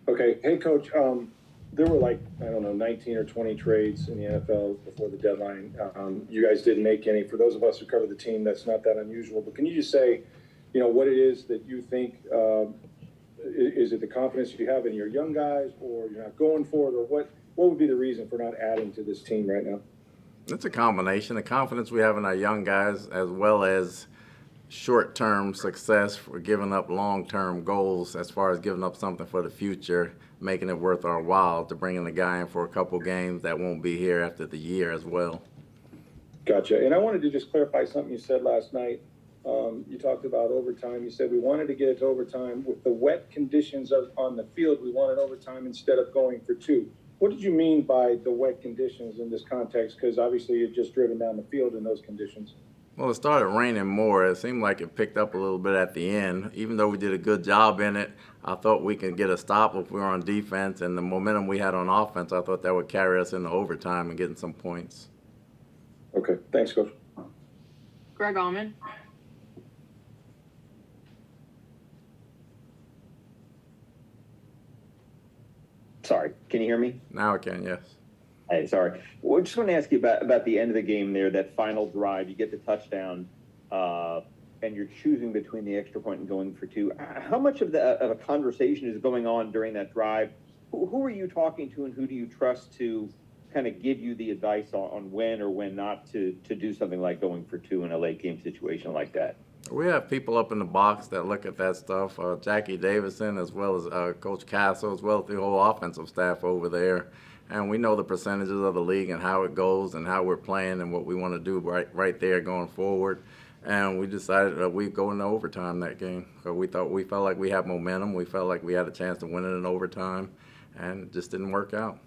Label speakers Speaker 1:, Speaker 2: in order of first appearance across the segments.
Speaker 1: Okay. Hey, Coach. There were like, I don't know, 19 or 20 trades in the NFL before the deadline. You guys didn't make any. For those of us who cover the team, that's not that unusual. But can you just say, what it is that you think? Is it the confidence you have in your young guys, or you're not going for it, or what would be the reason for not adding to this team right now?
Speaker 2: It's a combination. The confidence we have in our young guys, as well as short-term success for giving up long-term goals, as far as giving up something for the future, making it worth our while to bring in a guy in for a couple games that won't be here after the year as well.
Speaker 1: Gotcha. And I wanted to just clarify something you said last night. You talked about overtime. You said we wanted to get it to overtime. With the wet conditions on the field, we wanted overtime instead of going for two. What did you mean by the wet conditions in this context? Because obviously you're just driven down the field in those conditions.
Speaker 2: Well, it started raining more. It seemed like it picked up a little bit at the end. Even though we did a good job in it, I thought we could get a stop if we were on defense. And the momentum we had on offense, I thought that would carry us into overtime and getting some points.
Speaker 1: Okay. Thanks, Coach.
Speaker 3: Greg Allman.
Speaker 4: Sorry, can you hear me?
Speaker 2: Now I can, yes.
Speaker 4: Hey, sorry. Well, just want to ask you about the end of the game there, that final drive. You get the touchdown, and you're choosing between the extra point and going for two. How much of a conversation is going on during that drive? Who are you talking to, and who do you trust to kind of give you the advice on when or when not to do something like going for two in a late game situation like that?
Speaker 2: We have people up in the box that look at that stuff. Jackie Davison, as well as Coach Castle, as well as the whole offensive staff over there. And we know the percentages of the league and how it goes and how we're playing and what we want to do right there going forward. And we decided that we'd go into overtime that game. So we felt like we had momentum. We felt like we had a chance to win it in overtime, and it just didn't work out.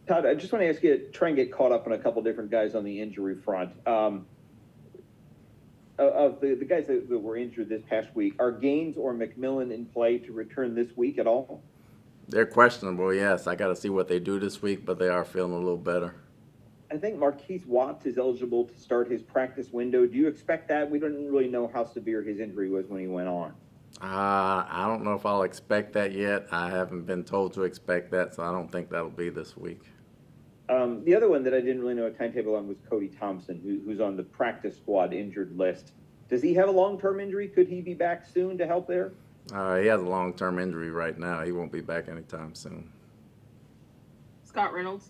Speaker 4: Todd, I just want to ask you, try and get caught up on a couple different guys on the injury front. Of the guys that were injured this past week, are Gaines or McMillan in play to return this week at all?
Speaker 2: They're questionable, yes. I got to see what they do this week, but they are feeling a little better.
Speaker 4: I think Marquise Watts is eligible to start his practice window. Do you expect that? We don't really know how severe his injury was when he went on.
Speaker 2: I don't know if I'll expect that yet. I haven't been told to expect that, so I don't think that'll be this week.
Speaker 4: The other one that I didn't really know a timetable on was Cody Thompson, who's on the practice squad injured list. Does he have a long-term injury? Could he be back soon to help there?
Speaker 2: He has a long-term injury right now. He won't be back anytime soon.
Speaker 3: Scott Reynolds.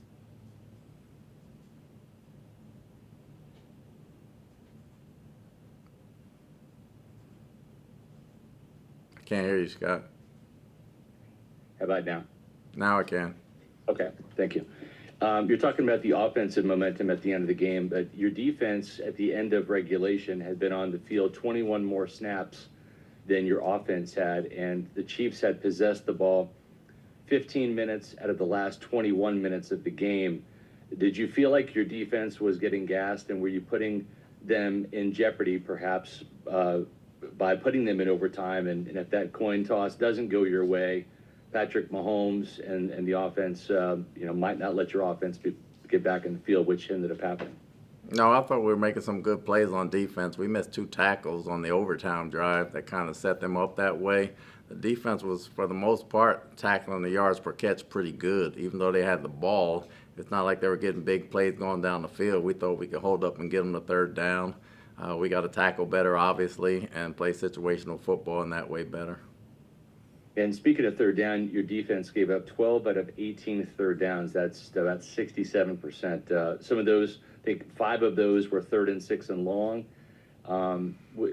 Speaker 2: I can't hear you, Scott.
Speaker 5: How about now?
Speaker 2: Now I can.
Speaker 5: Okay, thank you. You're talking about the offensive momentum at the end of the game, but your defense at the end of regulation had been on the field 21 more snaps than your offense had, and the Chiefs had possessed the ball 15 minutes out of the last 21 minutes of the game. Did you feel like your defense was getting gassed, and were you putting them in jeopardy perhaps by putting them in overtime? And if that coin toss doesn't go your way, Patrick Mahomes and the offense, might not let your offense get back in the field, which ended up happening.
Speaker 2: No, I thought we were making some good plays on defense. We missed 2 tackles on the overtime drive that kind of set them up that way. The defense was, for the most part, tackling the yards per catch pretty good, even though they had the ball. It's not like they were getting big plays going down the field. We thought we could hold up and get them the third down. We got to tackle better, obviously, and play situational football in that way better.
Speaker 5: And speaking of third down, your defense gave up 12 out of 18 third downs. That's about 67%. Some of those, I think 5 of those were 3rd and 6 and long.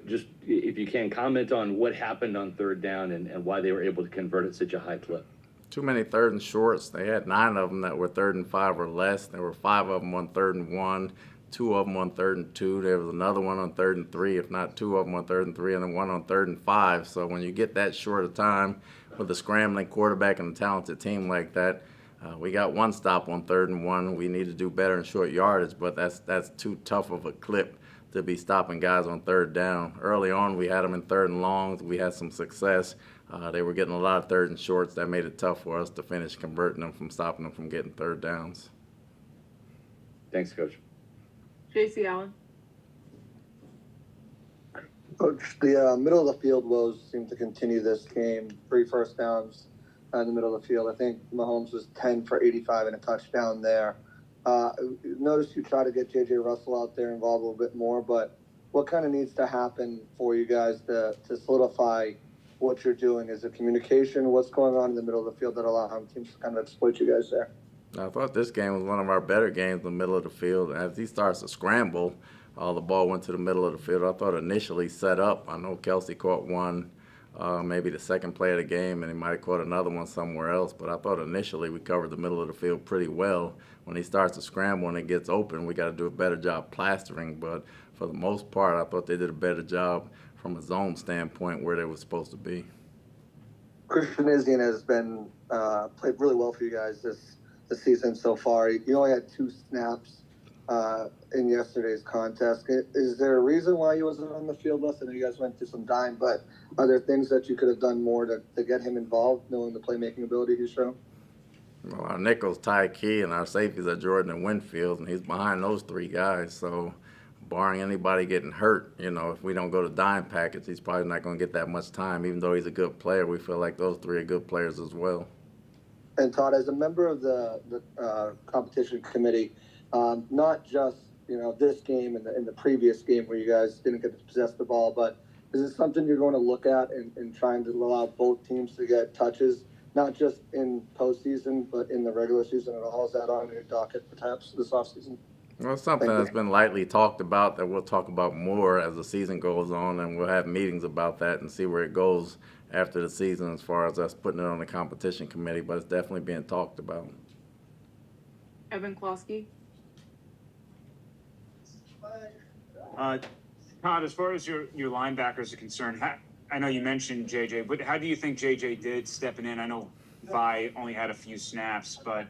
Speaker 5: Just if you can comment on what happened on third down and why they were able to convert at such a high clip.
Speaker 2: Too many 3rd and shorts. They had 9 of them that were 3rd and 5 or less. There were 5 of them on 3rd and 1, 2 of them on 3rd and 2. There was another one on 3rd and 3, if not 2 of them on 3rd and 3, and then 1 on 3rd and 5. So when you get that short of time with a scrambling quarterback and a talented team like that, we got 1 stop on 3rd and 1. We need to do better in short yardage, but that's too tough of a clip to be stopping guys on 3rd down. Early on, we had them in 3rd and longs. We had some success. They were getting a lot of 3rd and shorts. That made it tough for us to finish converting them from stopping them from getting 3rd downs.
Speaker 5: Thanks, Coach.
Speaker 3: J.C. Allen.
Speaker 6: Coach, the middle of the field woes seem to continue this game. 3 first downs in the middle of the field. I think Mahomes was 10 for 85 and a touchdown there. Notice you try to get J.J. Russell out there involved a little bit more, but what kind of needs to happen for you guys to solidify what you're doing? Is it communication? What's going on in the middle of the field that allows teams to kind of exploit you guys there?
Speaker 2: I thought this game was one of our better games in the middle of the field. As he starts to scramble, the ball went to the middle of the field. I thought initially set up. I know Kelsey caught one, maybe the second play of the game, and he might have caught another one somewhere else. But I thought initially we covered the middle of the field pretty well. When he starts to scramble and it gets open, we got to do a better job plastering. But for the most part, I thought they did a better job from a zone standpoint where they were supposed to be.
Speaker 6: Christian Izien has been played really well for you guys this season so far. You only had 2 snaps in yesterday's contest. Is there a reason why he wasn't on the field less? I know you guys went through some dime, but are there things that you could have done more to get him involved, knowing the playmaking ability he's shown?
Speaker 2: Well, our nickel's Ty Key and our safeties are Jordan and Winfield, and he's behind those 3 guys. So barring anybody getting hurt, if we don't go to dime package, he's probably not going to get that much time. Even though he's a good player, we feel like those 3 are good players as well.
Speaker 6: And Todd, as a member of the competition committee, not just this game and the previous game where you guys didn't get to possess the ball, but is it something you're going to look at in trying to allow both teams to get touches, not just in postseason, but in the regular season at all? Is that on your docket perhaps this offseason?
Speaker 2: Well, it's something that's been lightly talked about that we'll talk about more as the season goes on, and we'll have meetings about that and see where it goes after the season as far as us putting it on the competition committee, but it's definitely being talked about.
Speaker 3: Evan Klosky.
Speaker 7: Todd, as far as your linebackers are concerned, I know you mentioned JJ, but how do you think JJ did stepping in? I know Vi only had a few snaps, but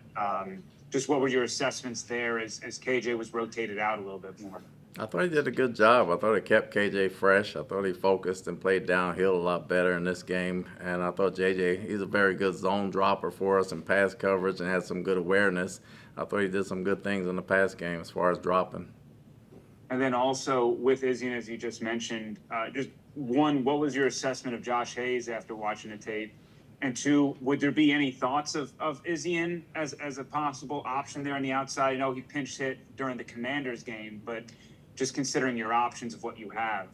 Speaker 7: just what were your assessments there as KJ was rotated out a little bit more?
Speaker 2: I thought he did a good job. I thought he kept KJ fresh. I thought he focused and played downhill a lot better in this game. And I thought JJ, he's a very good zone dropper for us in pass coverage and has some good awareness. I thought he did some good things in the pass game as far as dropping.
Speaker 7: And then also with Izien, as you just mentioned, just one, what was your assessment of Josh Hayes after watching the tape? And 2, would there be any thoughts of Izien as a possible option there on the outside? I know he pinch hit during the Commanders game, but just considering your options of what you have.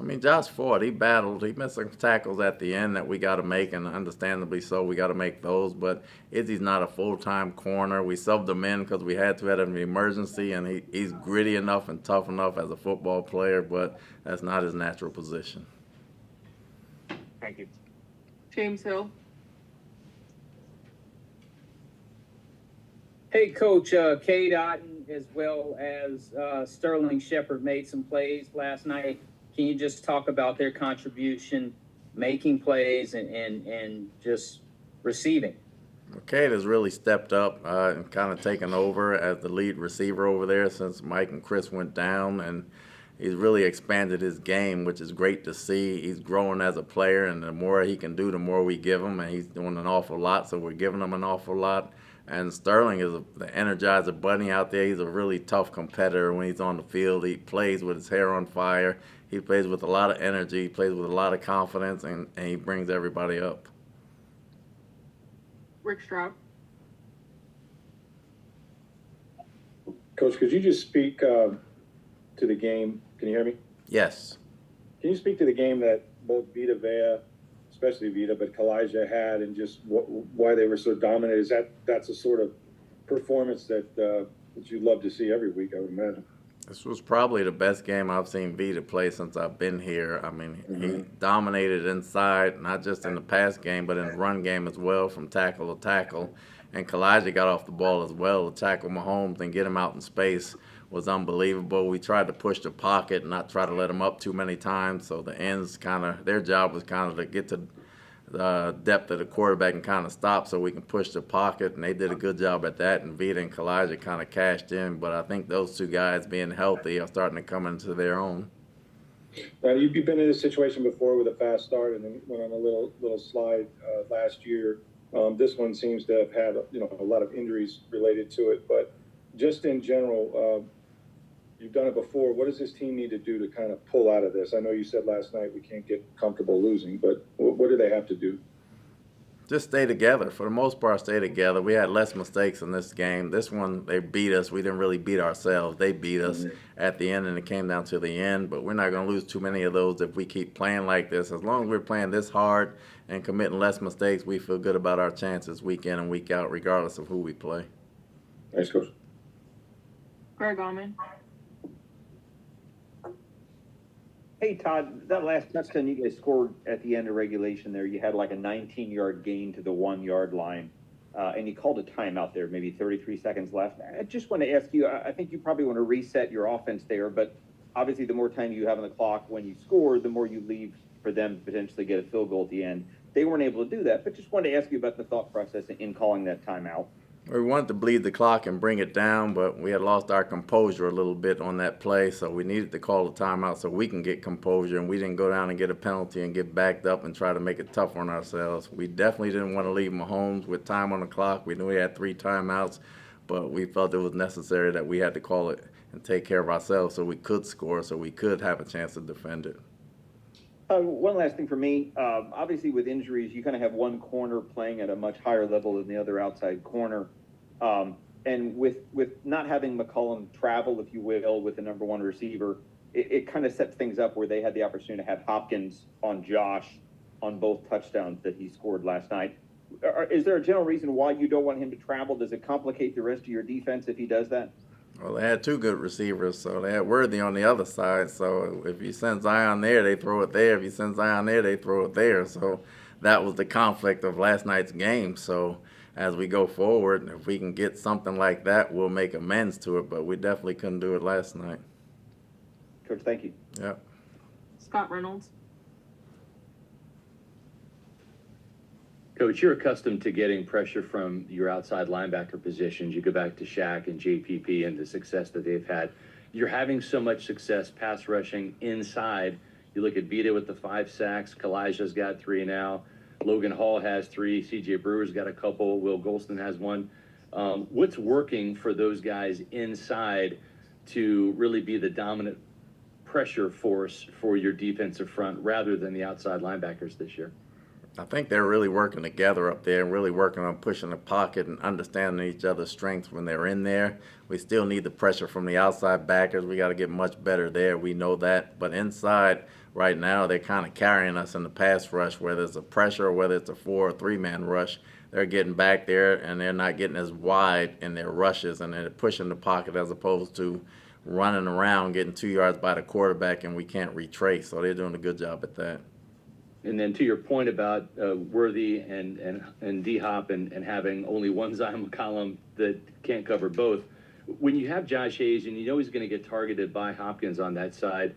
Speaker 2: I mean, Josh fought. He battled. He missed some tackles at the end that we got to make, and understandably so, we got to make those. But Izzy's not a full-time corner. We subbed him in because we had to have an emergency, and he's gritty enough and tough enough as a football player, but that's not his natural position.
Speaker 7: Thank you.
Speaker 3: James Hill.
Speaker 8: Hey, Coach, Cade Otten as well as Sterling Shepard made some plays last night. Can you just talk about their contribution, making plays and just receiving?
Speaker 2: Cade has really stepped up and kind of taken over as the lead receiver over there since Mike and Chris went down, and he's really expanded his game, which is great to see. He's growing as a player, and the more he can do, the more we give him, and he's doing an awful lot, so we're giving him an awful lot. And Sterling is the energizer bunny out there. He's a really tough competitor when he's on the field. He plays with his hair on fire. He plays with a lot of energy. He plays with a lot of confidence, and he brings everybody up.
Speaker 3: Rick Stroud.
Speaker 1: Coach, could you just speak to the game? Can you hear me?
Speaker 2: Yes.
Speaker 1: Can you speak to the game that both Vita Vea, especially Vita, but Kalijah had, and just why they were so dominant? That's a sort of performance that you'd love to see every week, I would imagine.
Speaker 2: This was probably the best game I've seen Vita play since I've been here. I mean, he dominated inside, not just in the pass game, but in the run game as well, from tackle to tackle. And Kalijah got off the ball as well to tackle Mahomes and get him out in space was unbelievable. We tried to push the pocket and not try to let him up too many times, so the ends their job was kind of to get to the depth of the quarterback and kind of stop so we can push the pocket, and they did a good job at that, and Vita and Kalijah kind of cashed in, but I think those 2 guys being healthy are starting to come into their own.
Speaker 1: Now, you've been in this situation before with a fast start and then went on a little slide last year. This one seems to have had a lot of injuries related to it, but just in general, you've done it before. What does this team need to do to kind of pull out of this? I know you said last night we can't get comfortable losing, but what do they have to do?
Speaker 2: just stay together. For the most part, stay together. We had less mistakes in this game. This one, they beat us. We didn't really beat ourselves. They beat us at the end, and it came down to the end. But we're not going to lose too many of those if we keep playing like this. As long as we're playing this hard and committing less mistakes, we feel good about our chances week in and week out, regardless of who we play.
Speaker 1: Thanks, Coach.
Speaker 3: Greg Allman.
Speaker 4: Hey, Todd, that last touchdown you guys scored at the end of regulation there, you had like a 19-yard gain to the 1-yard line, and you called a timeout there, maybe 33 seconds left. I just want to ask you, I think you probably want to reset your offense there, but obviously the more time you have on the clock when you score, the more you leave for them to potentially get a field goal at the end. They weren't able to do that, but just wanted to ask you about the thought process in calling that timeout.
Speaker 2: We wanted to bleed the clock and bring it down, but we had lost our composure a little bit on that play, so we needed to call a timeout so we can get composure, and we didn't go down and get a penalty and get backed up and try to make it tough on ourselves. We definitely didn't want to leave Mahomes with time on the clock. We knew he had 3 timeouts, but we felt it was necessary that we had to call it and take care of ourselves so we could score, so we could have a chance to defend it.
Speaker 4: One last thing for me. Obviously, with injuries, you kind of have one corner playing at a much higher level than the other outside corner. And with not having McCollum travel, if you will, with the number 1 receiver, it kind of sets things up where they had the opportunity to have Hopkins on Josh on both touchdowns that he scored last night. Is there a general reason why you don't want him to travel? Does it complicate the rest of your defense if he does that?
Speaker 2: Well, they had 2 good receivers, so they had Worthy on the other side. So if you send Zion there, they throw it there. If you send Zion there, they throw it there. So that was the conflict of last night's game. So as we go forward, if we can get something like that, we'll make amends to it. But we definitely couldn't do it last night.
Speaker 4: Coach, thank you.
Speaker 2: Yep.
Speaker 3: Scott Reynolds.
Speaker 5: Coach, you're accustomed to getting pressure from your outside linebacker positions. You go back to Shaq and JPP and the success that they've had. You're having so much success pass rushing inside. You look at Vita with the 5 sacks. Kalijah's got 3 now. Logan Hall has 3. C.J. Brewer's got a couple. Will Golston has 1. What's working for those guys inside to really be the dominant pressure force for your defensive front rather than the outside linebackers this year?
Speaker 2: I think they're really working together up there and really working on pushing the pocket and understanding each other's strengths when they're in there. We still need the pressure from the outside backers. We got to get much better there. We know that. But inside right now, they're kind of carrying us in the pass rush, whether it's a pressure or whether it's a 4 or 3-man rush. They're getting back there and they're not getting as wide in their rushes, and they're pushing the pocket as opposed to running around, getting 2 yards by the quarterback, and we can't retrace. So they're doing a good job at that.
Speaker 5: And then to your point about Worthy and D-Hop and having only one Zion McCollum that can't cover both, when you have Josh Hayes and you know he's going to get targeted by Hopkins on that side,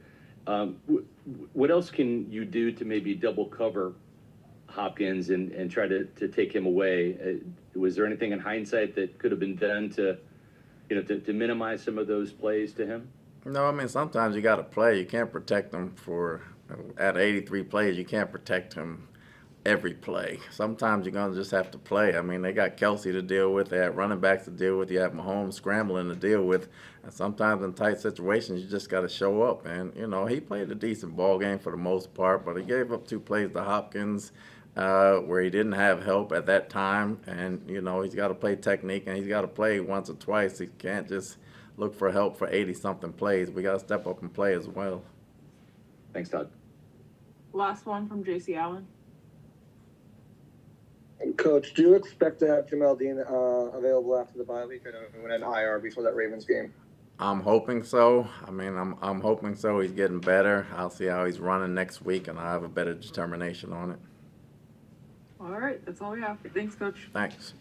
Speaker 5: what else can you do to maybe double cover Hopkins and try to take him away? Was there anything in hindsight that could have been done to minimize some of those plays to him?
Speaker 2: No, I mean, sometimes you got to play. You can't protect them at 83 plays, you can't protect him every play. Sometimes you're going to just have to play. I mean, they got Kelsey to deal with. They have running backs to deal with. You have Mahomes scrambling to deal with. And sometimes in tight situations, you just got to show up. And, he played a decent ball game for the most part, but he gave up 2 plays to Hopkins where he didn't have help at that time. And, he's got to play technique, and he's got to play once or twice. He can't just look for help for 80-something plays. We got to step up and play as well.
Speaker 5: Thanks, Todd.
Speaker 3: Last one from J.C. Allen.
Speaker 6: Coach, do you expect to have Jamal Dean available after the bye week? I know he went on IR before that Ravens game.
Speaker 2: I'm hoping so. I mean, I'm hoping so. He's getting better. I'll see how he's running next week, and I'll have a better determination on it.
Speaker 3: All right, that's all we have. Thanks, Coach.
Speaker 2: Thanks.